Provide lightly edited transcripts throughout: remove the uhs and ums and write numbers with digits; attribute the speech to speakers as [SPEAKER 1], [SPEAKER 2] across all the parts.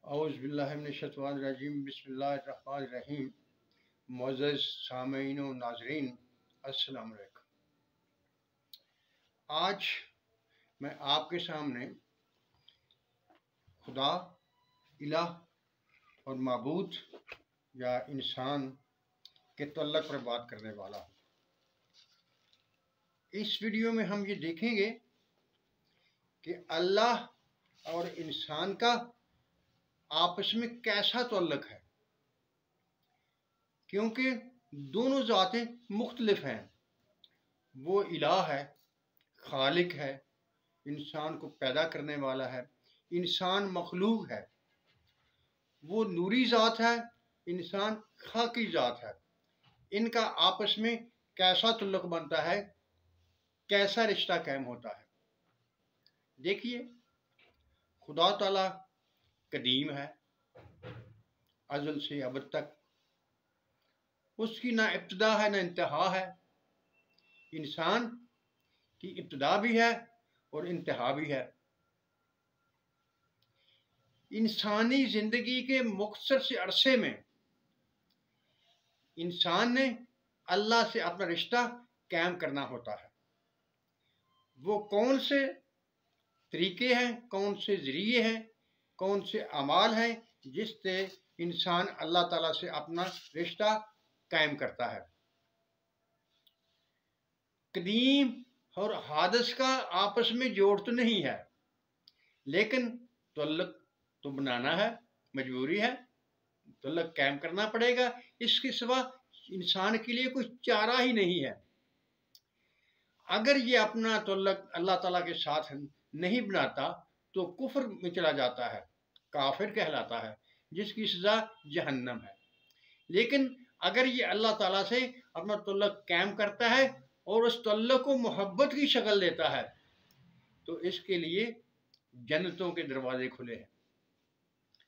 [SPEAKER 1] औज़ुबिल्लाहिमिनश्शैतानिर्रजीम बिस्मिल्लाहिर्रहमानिर्रहीम। मुअज़्ज़ज़ सामीईन व नाज़रीन, अस्सलामु अलैकुम। आज मैं आपके सामने खुदा, इलाह और माबूद या इंसान के तअल्लुक़ पर बात करने वाला हूँ। इस वीडियो में हम ये देखेंगे कि अल्लाह और इंसान का आपस में कैसा तअल्लुक़ है, क्योंकि दोनों ज़ातें मुख्तलिफ हैं। वो इलाह है, खालिक है, इंसान को पैदा करने वाला है, इंसान मखलूक है। वो नूरी ज़ात है, इंसान खाकी ज़ात है। इनका आपस में कैसा तअल्लुक़ बनता है, कैसा रिश्ता कायम होता है। देखिए, खुदा ताला कदीम है, अज़ल से अबद तक। उसकी ना इब्तिदा है ना इंतहा है। इंसान की इब्तिदा भी है और इंतहा भी है। इंसानी ज़िंदगी के मुख्तसर से अरसे में इंसान ने अल्लाह से अपना रिश्ता कायम करना होता है। वो कौन से तरीके हैं, कौन से ज़रिए हैं, कौन से अमाल हैं जिससे इंसान अल्लाह ताला से अपना रिश्ता कायम करता है। कदीम और हादिस का आपस में जोड़ तो नहीं है, लेकिन तअल्लुक़ तो बनाना है, मजबूरी है, तअल्लुक़ कायम करना पड़ेगा। इसके सिवा इंसान के लिए कोई चारा ही नहीं है। अगर ये अपना तअल्लुक़ अल्लाह ताला के साथ नहीं बनाता तो कुफ्र में चला जाता है, काफिर कहलाता है, जिसकी सज़ा जहन्नम है। लेकिन अगर ये अल्लाह ताला से अपना तअल्लुक़ कायम करता है और उस तअल्लुक़ को मोहब्बत की शक्ल देता है, तो इसके लिए जन्नतों के दरवाजे खुले हैं।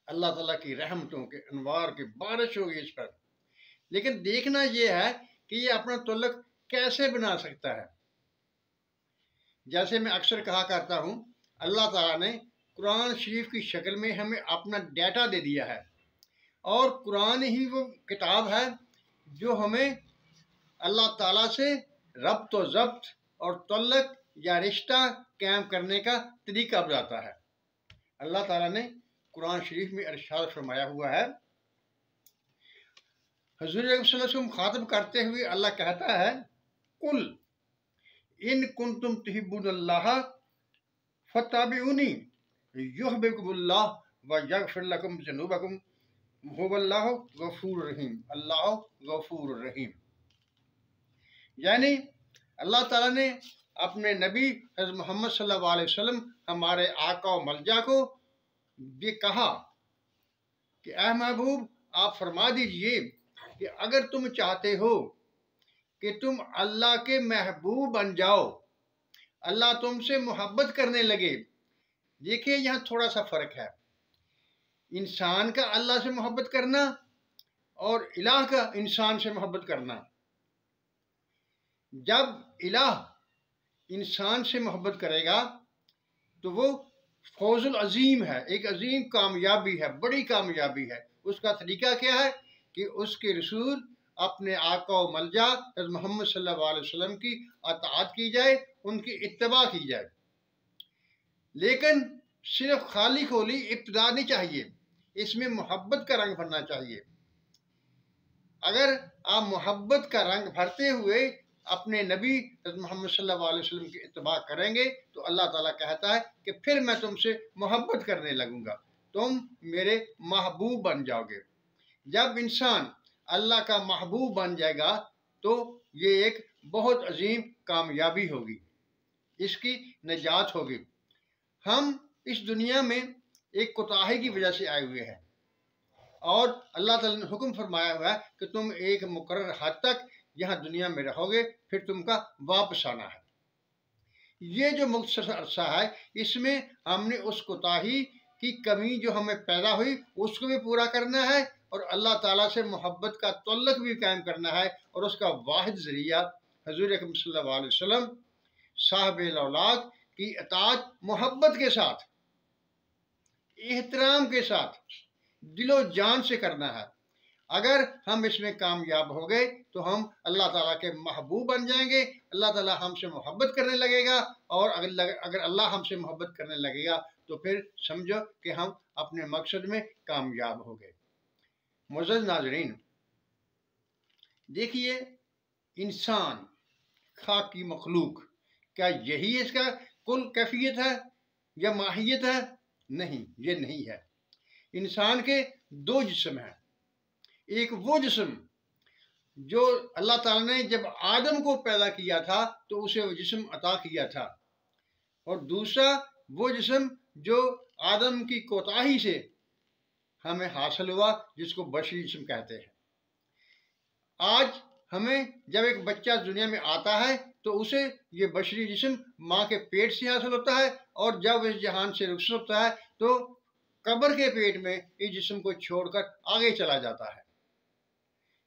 [SPEAKER 1] अल्लाह ताला की रहमतों के अनवार की बारिश होगी इस पर। लेकिन देखना यह है कि ये अपना तअल्लुक़ कैसे बना सकता है। जैसे मैं अक्सर कहा करता हूँ, अल्लाह ताला ने कुरान शरीफ की शक्ल में हमें अपना डाटा दे दिया है, और कुरान ही वो किताब है जो हमें अल्लाह ताला से रब्त व ज़ब्त और तअल्लुक़ या रिश्ता कायम करने का तरीका बताता है। अल्लाह ताला ने कुरान शरीफ में इरशाद फरमाया हुआ है, हुज़ूर सल्लल्लाहु अलैहि वसल्लम खातिब करते हुए अल्लाह कहता है, कुल इन कुंतुम तुहिब्बूनल्लाह फत्तबिऊनी युहब्बुकुमुल्लाह व यगफिर लकुम ज़ुनूबकुम हुवल्लाहु गफूरुर रहीम। अल्लाह गफूरुर रहीम। यानी अल्लाह ताला ने अपने नबी हज़रत मोहम्मद सल्लल्लाहु अलैहि वसल्लम हमारे आका व मलजा को ये कहा कि ऐ महबूब, आप फरमा दीजिए कि अगर तुम चाहते हो कि तुम अल्लाह के महबूब बन जाओ, अल्लाह तुमसे मोहब्बत करने लगे। देखिए, यहाँ थोड़ा सा फ़र्क है। इंसान का अल्लाह से मोहब्बत करना और इलाह का इंसान से मोहब्बत करना। जब इलाह इंसान से मोहब्बत करेगा तो वो फौजुल अजीम है, एक अजीम कामयाबी है, बड़ी कामयाबी है। उसका तरीका क्या है कि उसके रसूल अपने आका व मलजा मोहम्मद सल्लल्लाहु अलैहि वसल्लम की अताअत की जाए, उनकी इत्तबा की जाए। लेकिन सिर्फ खाली खोली इब्तिदा नहीं चाहिए, इसमें मोहब्बत का रंग भरना चाहिए। अगर आप मोहब्बत का रंग भरते हुए अपने नबी मोहम्मद सल्लल्लाहु अलैहि वसल्लम की इत्तबा करेंगे तो अल्लाह ताला कहता है कि फिर मैं तुमसे मोहब्बत करने लगूंगा, तुम मेरे महबूब बन जाओगे। जब इंसान अल्लाह का महबूब बन जाएगा तो ये एक बहुत अजीम कामयाबी होगी, इसकी निजात होगी। हम इस दुनिया में एक कोताही की वजह से आए हुए हैं, और अल्लाह ताला ने हुक्म फरमाया हुआ है कि तुम एक मुकर्रर हद तक यहाँ दुनिया में रहोगे, फिर तुमका वापस आना है। ये जो मुख्तसर अरसा है, इसमें हमने उस कोताही की कमी जो हमें पैदा हुई उसको भी पूरा करना है, और अल्लाह ताला से मोहब्बत का तअल्लुक़ भी कायम करना है। और उसका वाहिद ज़रिया हुज़ूर अकरम सल्लल्लाहु अलैहि वसल्लम साहिब औलाद की अताअत मोहब्बत के साथ, एहतराम के साथ दिलो जान से करना है। अगर हम इसमें कामयाब हो गए तो हम अल्लाह ताला के महबूब बन जाएंगे, अल्लाह ताला हमसे मोहब्बत करने लगेगा। और अगर अल्लाह हमसे मोहब्बत करने लगेगा तो फिर समझो कि हम अपने मकसद में कामयाब हो गए। मुअज़्ज़ज़ नाज़रीन, देखिए, इंसान खाकी मखलूक, क्या यही इसका कुल कैफियत है या माहियत है? नहीं, ये नहीं है। इंसान के दो जिस्म हैं। एक वो जिस्म जो अल्लाह ताला ने जब आदम को पैदा किया था तो उसे वो जिस्म अता किया था, और दूसरा वो जिस्म जो आदम की कोताही से हमें हासिल हुआ, जिसको बशरी जिस्म कहते हैं। आज हमें जब एक बच्चा दुनिया में आता है तो उसे ये बशरी जिस्म माँ के पेट से हासिल होता है, और जब इस जहान से रुखसत होता है तो कब्र के पेट में इस जिस्म को छोड़कर आगे चला जाता है।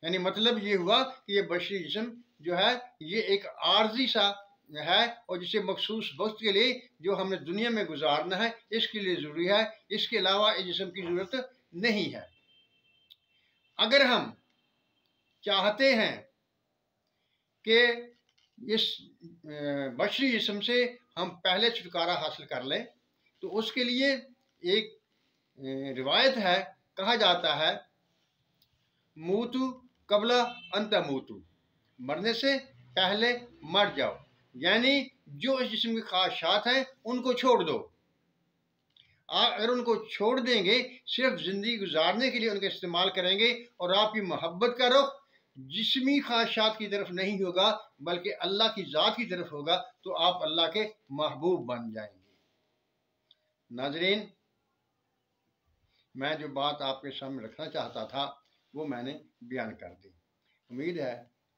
[SPEAKER 1] यानी मतलब ये हुआ कि ये बशरी जिस्म जो है ये एक आर्जी सा है, और जिसे मखसूस वक्त के लिए जो हमने दुनिया में गुजारना है इसके लिए ज़रूरी है। इसके अलावा इस जिस्म की ज़रूरत नहीं है। अगर हम चाहते हैं कि इस बशरी जिस्म से हम पहले छुटकारा हासिल कर लें, तो उसके लिए एक रिवायत है, कहा जाता है मूतु कबला अंत मूतु, मरने से पहले मर जाओ। यानी जो इस जिस्म की ख्वाहिशात हैं उनको छोड़ दो। अगर उनको छोड़ देंगे, सिर्फ ज़िंदगी गुजारने के लिए उनका इस्तेमाल करेंगे, और आपकी मोहब्बत का रुख जिस्मी ख्वाहिशात की तरफ नहीं होगा बल्कि अल्लाह की ज़ात की तरफ होगा, तो आप अल्लाह के महबूब बन जाएंगे। नाज़रीन, मैं जो बात आपके सामने रखना चाहता था वो मैंने बयान कर दी। उम्मीद है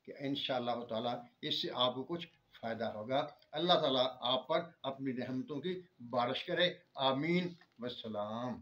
[SPEAKER 1] कि इंशाअल्लाह ताला इससे आपको कुछ फ़ायदा होगा। अल्लाह ताला आप पर अपनी रहमतों की बारिश करे। आमीन वस्सलाम।